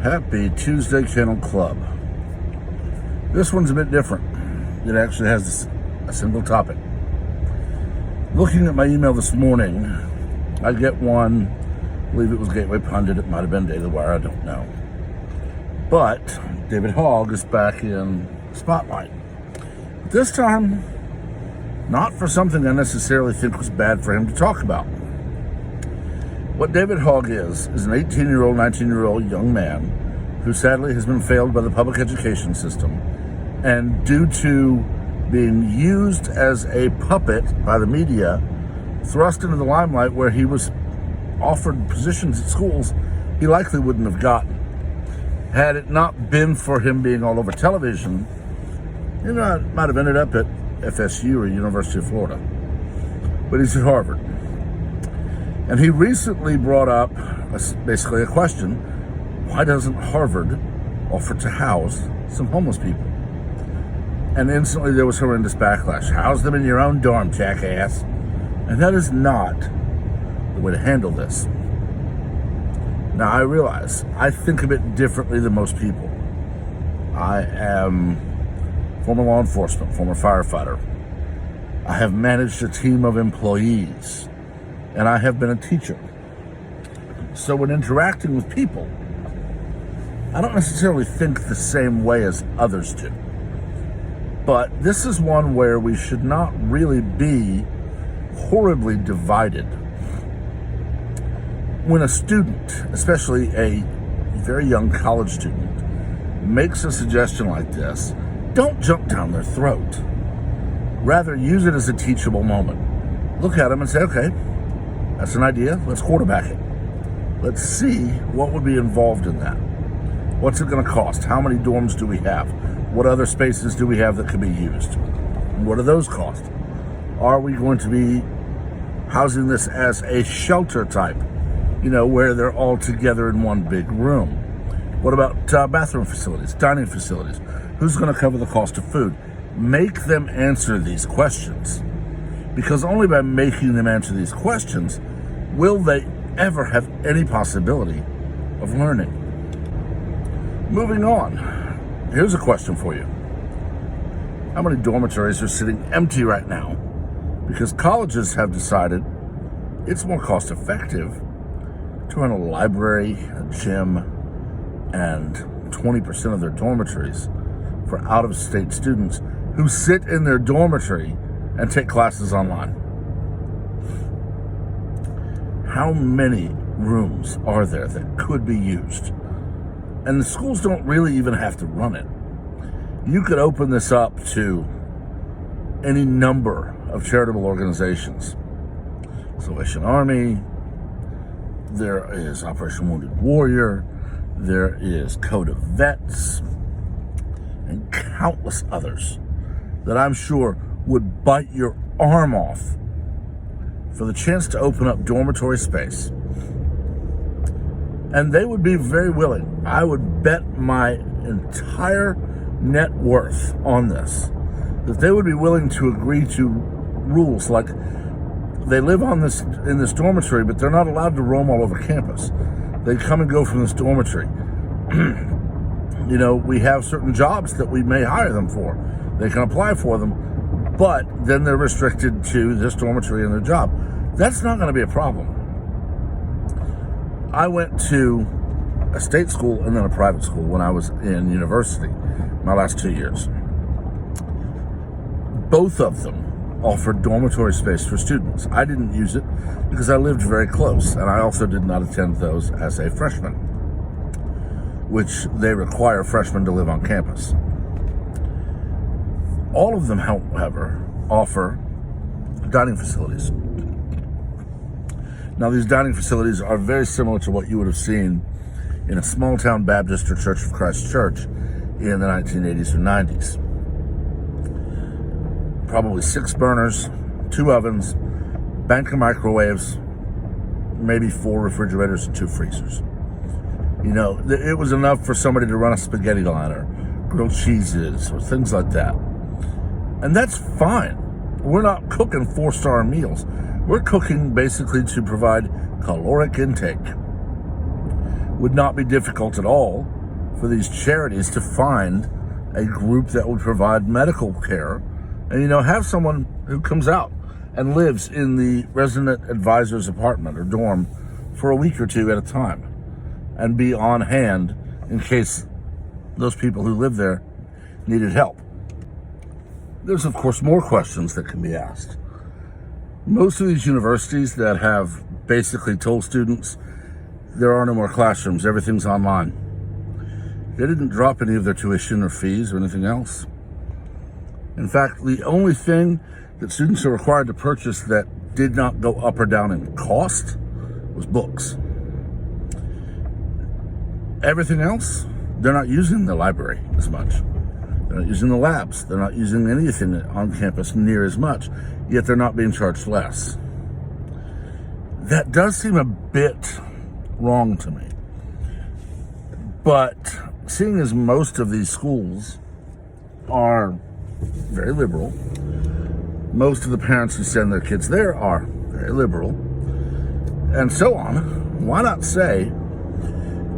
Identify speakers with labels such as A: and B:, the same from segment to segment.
A: Happy Tuesday, Kennel Club. This one's a bit different. It actually has a single topic. Looking at my email this morning, I get one, I believe it was Gateway Pundit, it might have been Daily Wire, I don't know. But David Hogg is back in Spotlight. This time, not for something I necessarily think was bad for him to talk about. What David Hogg is an 18-year-old, 19-year-old young man who sadly has been failed by the public education system, and due to being used as a puppet by the media, thrust into the limelight where he was offered positions at schools he likely wouldn't have gotten. Had it not been for him being all over television, it might have ended up at FSU or University of Florida. But he's at Harvard. And he recently brought up basically a question: why doesn't Harvard offer to house some homeless people? And instantly there was horrendous backlash. House them in your own dorm, jackass. And that is not the way to handle this. Now, I realize I think of it differently than most people. I am former law enforcement, former firefighter. I have managed a team of employees, and I have been a teacher. So when interacting with people, I don't necessarily think the same way as others do. But this is one where we should not really be horribly divided. When a student, especially a very young college student, makes a suggestion like this, don't jump down their throat. Rather, use it as a teachable moment. Look at them and say, okay, that's an idea, let's quarterback it. Let's see what would be involved in that. What's it going to cost? How many dorms do we have? What other spaces do we have that could be used? What do those cost? Are we going to be housing this as a shelter type, where they're all together in one big room? What about bathroom facilities, dining facilities? Who's going to cover the cost of food? Make them answer these questions, because only by making them answer these questions will they ever have any possibility of learning. Moving on, here's a question for you. How many dormitories are sitting empty right now? Because colleges have decided it's more cost effective to run a library, a gym, and 20% of their dormitories for out-of-state students who sit in their dormitory and take classes online. How many rooms are there that could be used? And the schools don't really even have to run it. You could open this up to any number of charitable organizations. Salvation Army, there is Operation Wounded Warrior, there is Code of Vets, and countless others that I'm sure would bite your arm off for the chance to open up dormitory space. And they would be very willing. I would bet my entire net worth on this, that they would be willing to agree to rules like they live in this dormitory, but they're not allowed to roam all over campus. They come and go from this dormitory. We have certain jobs that we may hire them for. They can apply for them, but then they're restricted to this dormitory and their job. That's not going to be a problem. I went to a state school and then a private school when I was in university, my last 2 years. Both of them offered dormitory space for students. I didn't use it because I lived very close, and I also did not attend those as a freshman, which they require freshmen to live on campus. All of them, however, offer dining facilities. Now, these dining facilities are very similar to what you would have seen in a small-town Baptist or Church of Christ church in the 1980s or 90s. Probably 6 burners, 2 ovens, bank of microwaves, maybe 4 refrigerators and 2 freezers. It was enough for somebody to run a spaghetti line or grilled cheeses or things like that. And that's fine. We're not cooking 4-star meals. We're cooking basically to provide caloric intake. would not be difficult at all for these charities to find a group that would provide medical care and, have someone who comes out and lives in the resident advisor's apartment or dorm for a week or two at a time and be on hand in case those people who live there needed help. There's, of course, more questions that can be asked. Most of these universities that have basically told students there are no more classrooms, everything's online, they didn't drop any of their tuition or fees or anything else. In fact, the only thing that students are required to purchase that did not go up or down in cost was books. Everything else, they're not using the library as much. They're not using the labs. They're not using anything on campus near as much, yet they're not being charged less. That does seem a bit wrong to me. But seeing as most of these schools are very liberal, most of the parents who send their kids there are very liberal, and so on, why not say,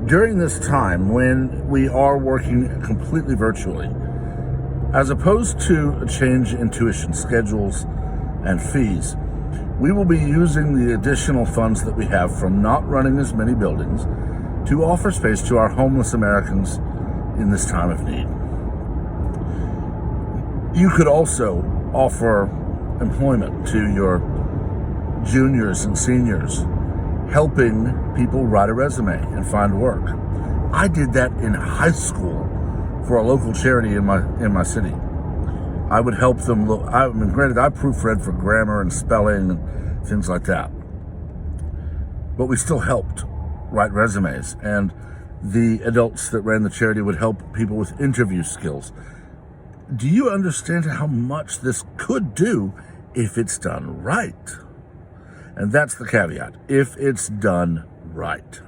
A: during this time when we are working completely virtually, as opposed to a change in tuition schedules and fees, we will be using the additional funds that we have from not running as many buildings to offer space to our homeless Americans in this time of need. You could also offer employment to your juniors and seniors, helping people write a resume and find work. I did that in high school for a local charity in my city. I would help them look. Granted, I proofread for grammar and spelling and things like that, but we still helped write resumes, and the adults that ran the charity would help people with interview skills. Do you understand how much this could do if it's done right? And that's the caveat, if it's done right.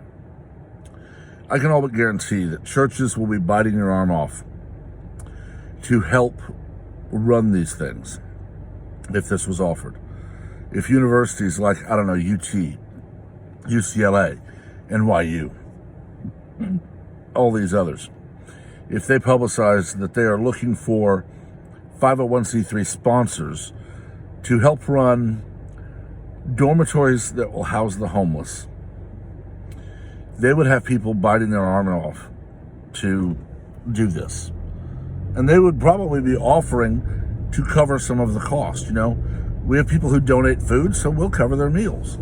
A: I can all but guarantee that churches will be biting your arm off to help run these things if this was offered. If universities like, UT, UCLA, NYU, all these others, if they publicize that they are looking for 501c3 sponsors to help run dormitories that will house the homeless, they would have people biting their arm off to do this. And they would probably be offering to cover some of the cost. We have people who donate food, so we'll cover their meals.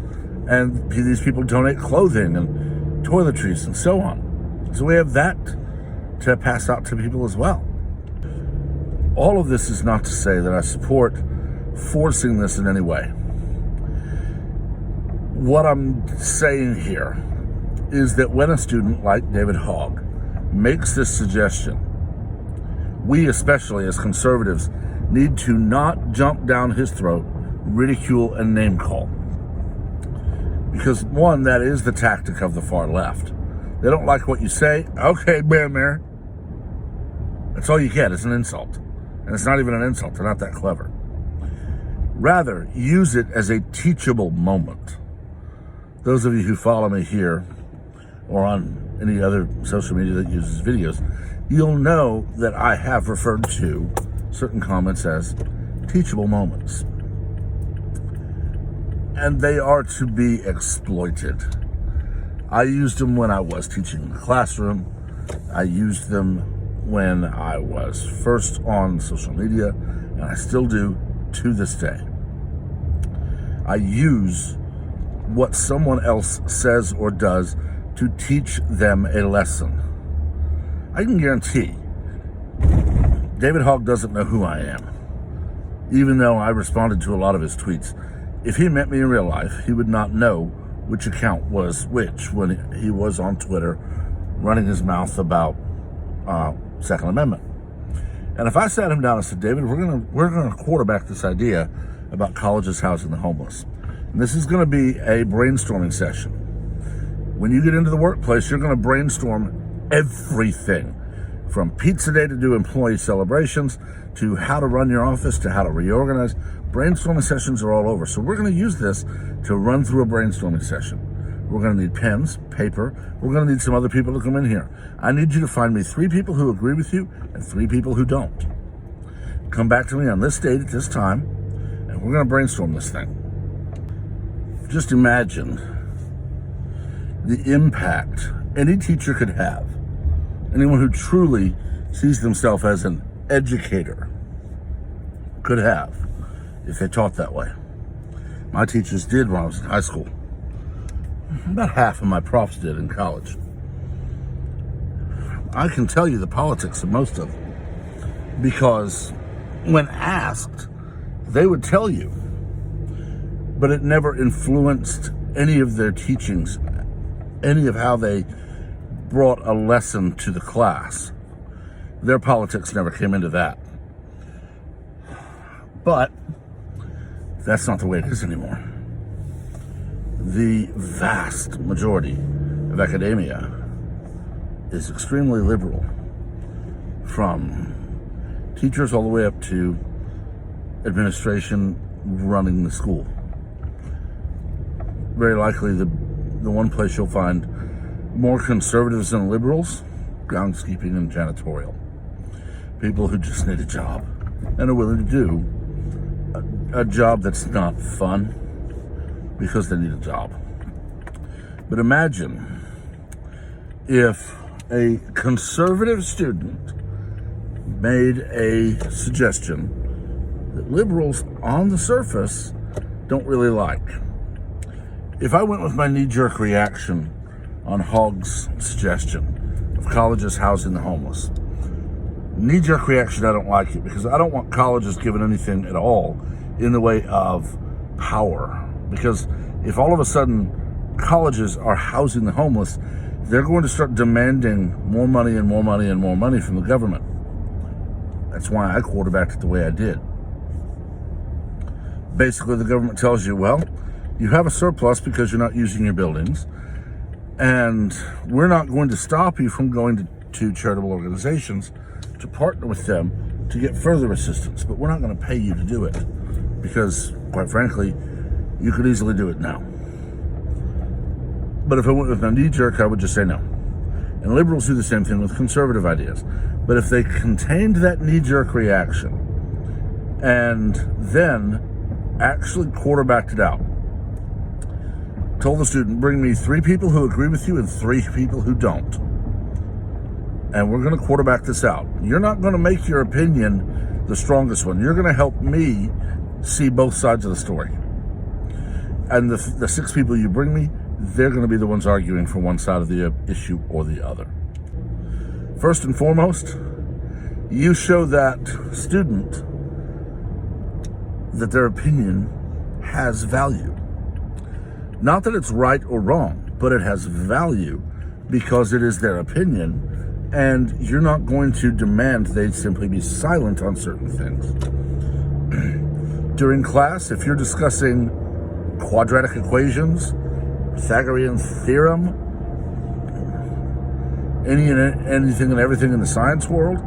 A: And these people donate clothing and toiletries and so on. So we have that to pass out to people as well. All of this is not to say that I support forcing this in any way. What I'm saying here is that when a student like David Hogg makes this suggestion, we, especially as conservatives, need to not jump down his throat, ridicule, and name call. Because one, that is the tactic of the far left. They don't like what you say. Okay, bam there. That's all you get is an insult. And it's not even an insult. They're not that clever. Rather, use it as a teachable moment. Those of you who follow me here or on any other social media that uses videos, you'll know that I have referred to certain comments as teachable moments. And they are to be exploited. I used them when I was teaching in the classroom. I used them when I was first on social media, and I still do to this day. I use what someone else says or does to teach them a lesson. I can guarantee David Hogg doesn't know who I am, even though I responded to a lot of his tweets. If he met me in real life, he would not know which account was which when he was on Twitter running his mouth about Second Amendment. And if I sat him down and said, David, we're gonna quarterback this idea about colleges housing the homeless, and this is gonna be a brainstorming session. When you get into the workplace, you're gonna brainstorm everything from pizza day to do employee celebrations to how to run your office to how to reorganize. Brainstorming sessions are all over. So we're going to use this to run through a brainstorming session. We're going to need pens, paper. We're going to need some other people to come in here. I need you to find me 3 people who agree with you and 3 people who don't. Come back to me on this date at this time, and we're going to brainstorm this thing. Just imagine the impact any teacher could have, anyone who truly sees themselves as an educator could have if they taught that way. My teachers did when I was in high school. About half of my profs did in college. I can tell you the politics of most of them because when asked, they would tell you, but it never influenced any of their teachings, any of how they brought a lesson to the class. Their politics never came into that. But that's not the way it is anymore. The vast majority of academia is extremely liberal, from teachers all the way up to administration running the school. Very likely the one place you'll find more conservatives than liberals, groundskeeping and janitorial. People who just need a job and are willing to do a job that's not fun because they need a job. But imagine if a conservative student made a suggestion that liberals on the surface don't really like. If I went with my knee-jerk reaction on Hogg's suggestion of colleges housing the homeless, knee-jerk reaction, I don't like it because I don't want colleges given anything at all in the way of power. Because if all of a sudden colleges are housing the homeless, they're going to start demanding more money and more money and more money from the government. That's why I quarterbacked it the way I did. Basically, the government tells you, well, you have a surplus because you're not using your buildings, and we're not going to stop you from going to charitable organizations to partner with them to get further assistance, but we're not going to pay you to do it because, quite frankly, you could easily do it now. But if I went with my knee-jerk, I would just say no. And liberals do the same thing with conservative ideas. But if they contained that knee-jerk reaction and then actually quarterbacked it out, told the student, bring me 3 people who agree with you and 3 people who don't, and we're going to quarterback this out. You're not going to make your opinion the strongest one. You're going to help me see both sides of the story. And the 6 people you bring me, they're going to be the ones arguing for one side of the issue or the other. First and foremost, you show that student that their opinion has value. Not that it's right or wrong, but it has value because it is their opinion, and you're not going to demand they simply be silent on certain things. During class, if you're discussing quadratic equations, Pythagorean theorem, anything and everything in the science world,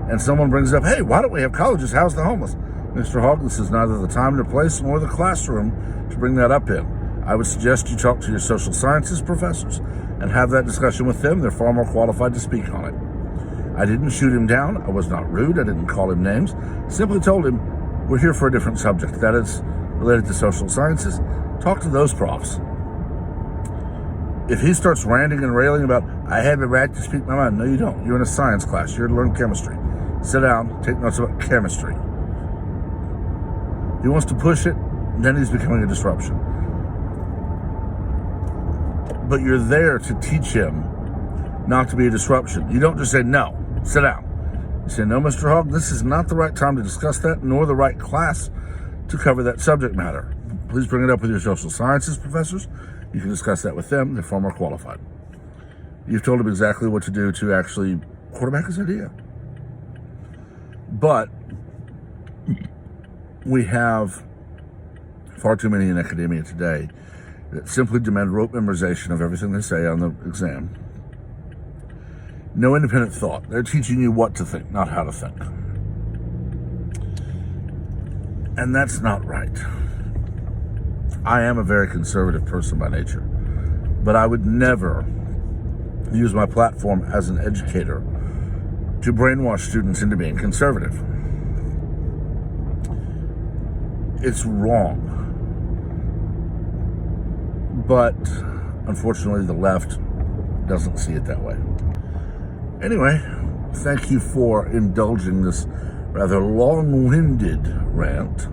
A: and someone brings up, hey, why don't we have colleges house the homeless? Mr. Hogg, this is neither the time nor place nor the classroom to bring that up in. I would suggest you talk to your social sciences professors and have that discussion with them. They're far more qualified to speak on it. I didn't shoot him down. I was not rude. I didn't call him names. Simply told him, we're here for a different subject. That is related to social sciences. Talk to those profs. If he starts ranting and railing about, I have a right to speak my mind. No, you don't. You're in a science class. You're to learn chemistry. Sit down, take notes about chemistry. He wants to push it, then he's becoming a disruption. But you're there to teach him not to be a disruption. You don't just say, no, sit down. You say, no, Mr. Hogg, this is not the right time to discuss that, nor the right class to cover that subject matter. Please bring it up with your social sciences professors. You can discuss that with them. They're far more qualified. You've told him exactly what to do to actually quarterback his idea. But we have far too many in academia today that simply demand rote memorization of everything they say on the exam. No independent thought. They're teaching you what to think, not how to think. And that's not right. I am a very conservative person by nature. But I would never use my platform as an educator to brainwash students into being conservative. It's wrong. But unfortunately, the left doesn't see it that way. Anyway, thank you for indulging this rather long-winded rant.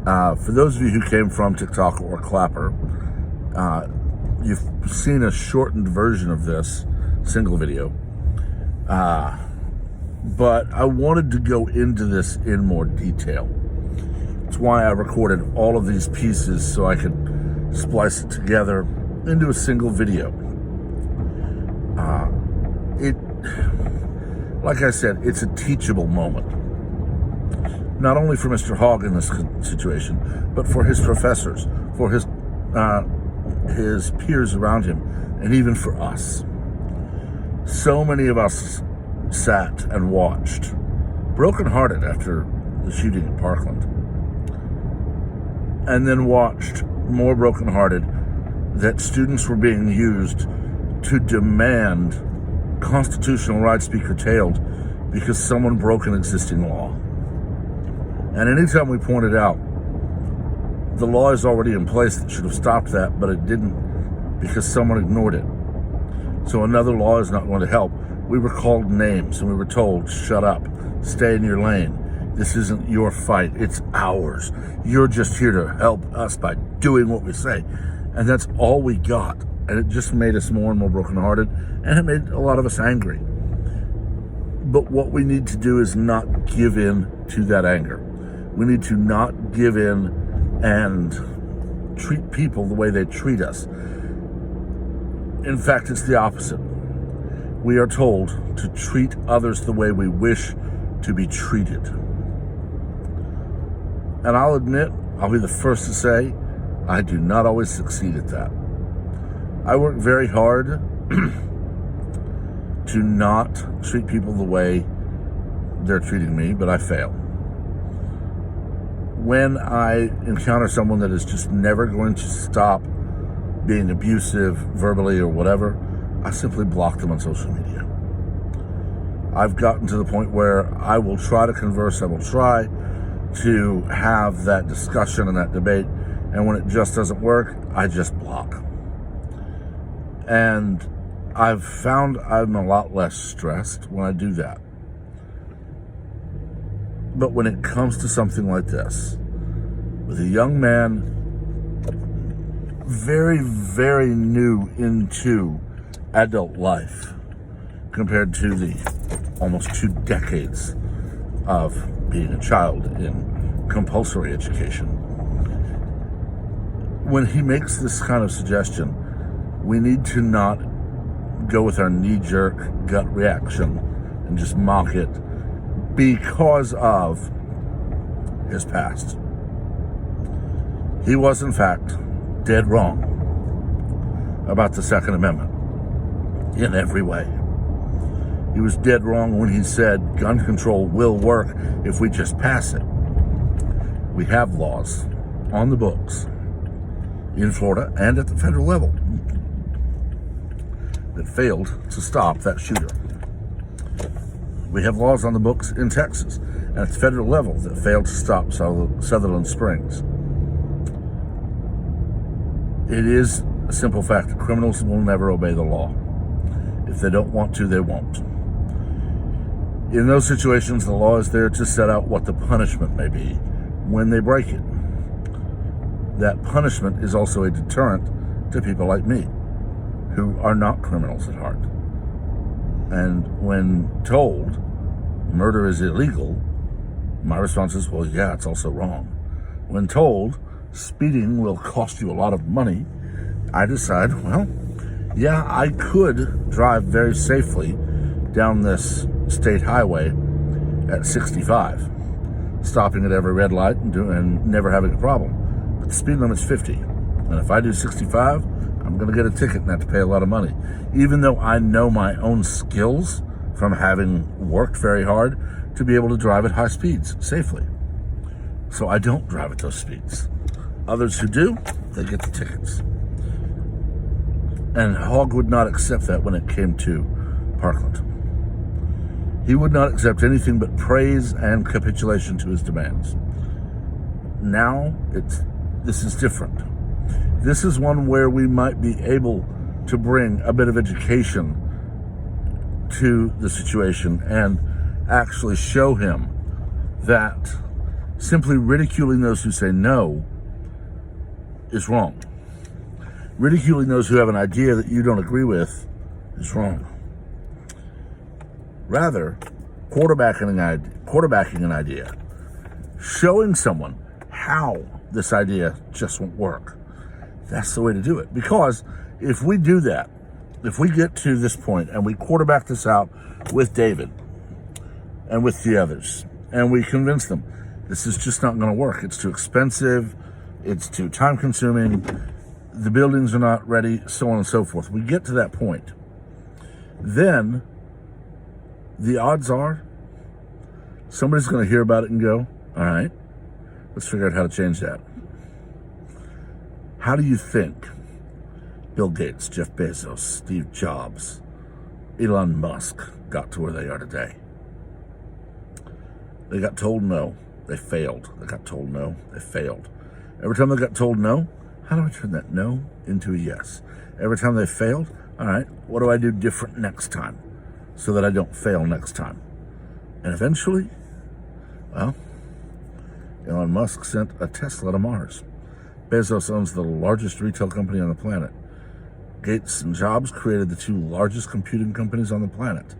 A: For those of you who came from TikTok or Clapper, you've seen a shortened version of this single video. But I wanted to go into this in more detail. That's why I recorded all of these pieces so I could splice it together into a single video. Like I said, it's a teachable moment. Not only for Mr. Hogg in this situation, but for his professors, for his peers around him, and even for us. So many of us sat and watched, brokenhearted after the shooting at Parkland, and then watched more brokenhearted that students were being used to demand constitutional rights be curtailed because someone broke an existing law. And anytime we pointed out the law is already in place that should have stopped that, but it didn't because someone ignored it, so another law is not going to help, we were called names and we were told, shut up, stay in your lane. This isn't your fight, it's ours. You're just here to help us by doing what we say. And that's all we got. And it just made us more and more brokenhearted, and it made a lot of us angry. But what we need to do is not give in to that anger. We need to not give in and treat people the way they treat us. In fact, it's the opposite. We are told to treat others the way we wish to be treated. And I'll admit, I'll be the first to say, I do not always succeed at that. I work very hard to not treat people the way they're treating me, but I fail. When I encounter someone that is just never going to stop being abusive, verbally or whatever, I simply block them on social media. I've gotten to the point where I will try to converse, I will try to have that discussion and that debate, and when it just doesn't work, I just block. And I've found I'm a lot less stressed when I do that. But when it comes to something like this, with a young man very, very new into adult life compared to the almost 2 decades of being a child in compulsory education, when he makes this kind of suggestion, we need to not go with our knee-jerk gut reaction and just mock it because of his past. He was, in fact, dead wrong about the Second Amendment in every way. He was dead wrong when he said gun control will work if we just pass it. We have laws on the books in Florida and at the federal level that failed to stop that shooter. We have laws on the books in Texas and at the federal level that failed to stop Sutherland Springs. It is a simple fact that criminals will never obey the law. If they don't want to, they won't. In those situations, the law is there to set out what the punishment may be when they break it. That punishment is also a deterrent to people like me, who are not criminals at heart. And when told murder is illegal, my response is, well, yeah, it's also wrong. When told speeding will cost you a lot of money, I decide, well, yeah, I could drive very safely down this state highway at 65, stopping at every red light and never having a problem. But the speed limit's 50. And if I do 65, I'm going to get a ticket and have to pay a lot of money. Even though I know my own skills from having worked very hard to be able to drive at high speeds safely. So I don't drive at those speeds. Others who do, they get the tickets. And Hogg would not accept that when it came to Parkland. He would not accept anything but praise and capitulation to his demands. Now, this is different. This is one where we might be able to bring a bit of education to the situation and actually show him that simply ridiculing those who say no is wrong. Ridiculing those who have an idea that you don't agree with is wrong. Rather, quarterbacking an idea, showing someone how this idea just won't work. That's the way to do it. Because if we do that, if we get to this point and we quarterback this out with David and with the others, and we convince them this is just not going to work, it's too expensive, it's too time consuming, the buildings are not ready, so on and so forth. We get to that point. Then the odds are somebody's going to hear about it and go, all right, let's figure out how to change that. How do you think Bill Gates, Jeff Bezos, Steve Jobs, Elon Musk got to where they are today? They got told no, they failed. They got told no, they failed. Every time they got told no, how do I turn that no into a yes? Every time they failed, all right, what do I do different next time so that I don't fail next time? And eventually, well, Elon Musk sent a Tesla to Mars. Bezos owns the largest retail company on the planet. Gates and Jobs created the two largest computing companies on the planet.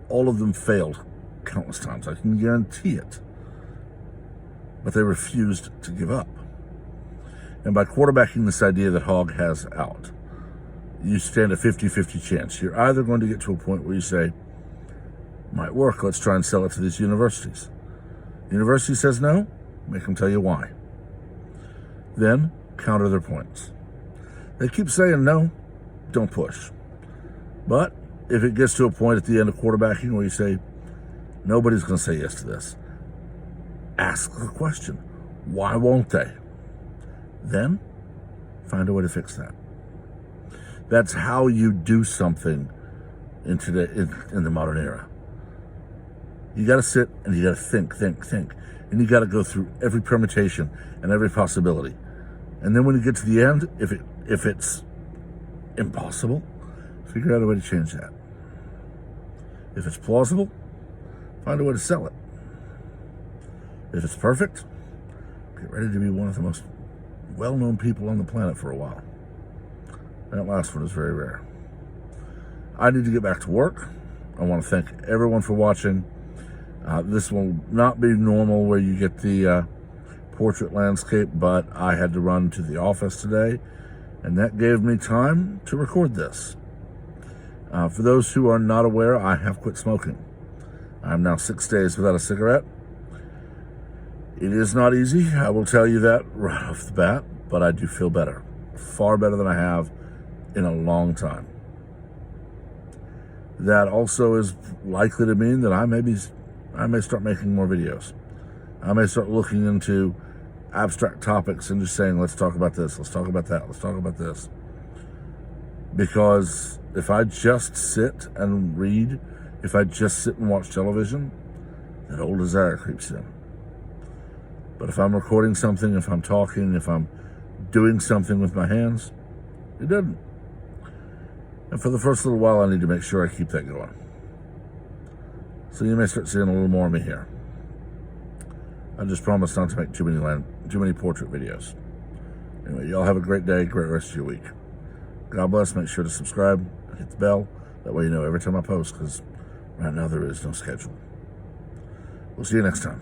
A: All of them failed countless times, I can guarantee it. But they refused to give up. And by quarterbacking this idea that Hogg has out, you stand a 50-50 chance. You're either going to get to a point where you say, might work, let's try and sell it to these universities. The university says no, make them tell you why. Then counter their points. They keep saying no, don't push. But if it gets to a point at the end of quarterbacking where you say, nobody's going to say yes to this, ask the question, why won't they? Then find a way to fix that. That's how you do something in the modern era. You got to sit and you got to think. And you got to go through every permutation and every possibility. And then when you get to the end, if it's impossible, figure out a way to change that. If it's plausible, find a way to sell it. If it's perfect, get ready to be one of the most well-known people on the planet for a while. That last one is very rare. I need to get back to work. I want to thank everyone for watching. This will not be normal where you get the portrait landscape, but I had to run to the office today, and that gave me time to record this. For those who are not aware, I have quit smoking. I'm now 6 days without a cigarette. It is not easy, I will tell you that right off the bat, but I do feel better. Far better than I have in a long time. That also is likely to mean that I may start making more videos. I may start looking into abstract topics and just saying, let's talk about this, let's talk about that, let's talk about this. Because if I just sit and read, if I just sit and watch television, that old desire creeps in. But if I'm recording something, if I'm talking, if I'm doing something with my hands, it doesn't. And for the first little while, I need to make sure I keep that going. So you may start seeing a little more of me here. I just promise not to make too many portrait videos. Anyway, y'all have a great day, great rest of your week. God bless. Make sure to subscribe, hit the bell. That way you know every time I post, because right now there is no schedule. We'll see you next time.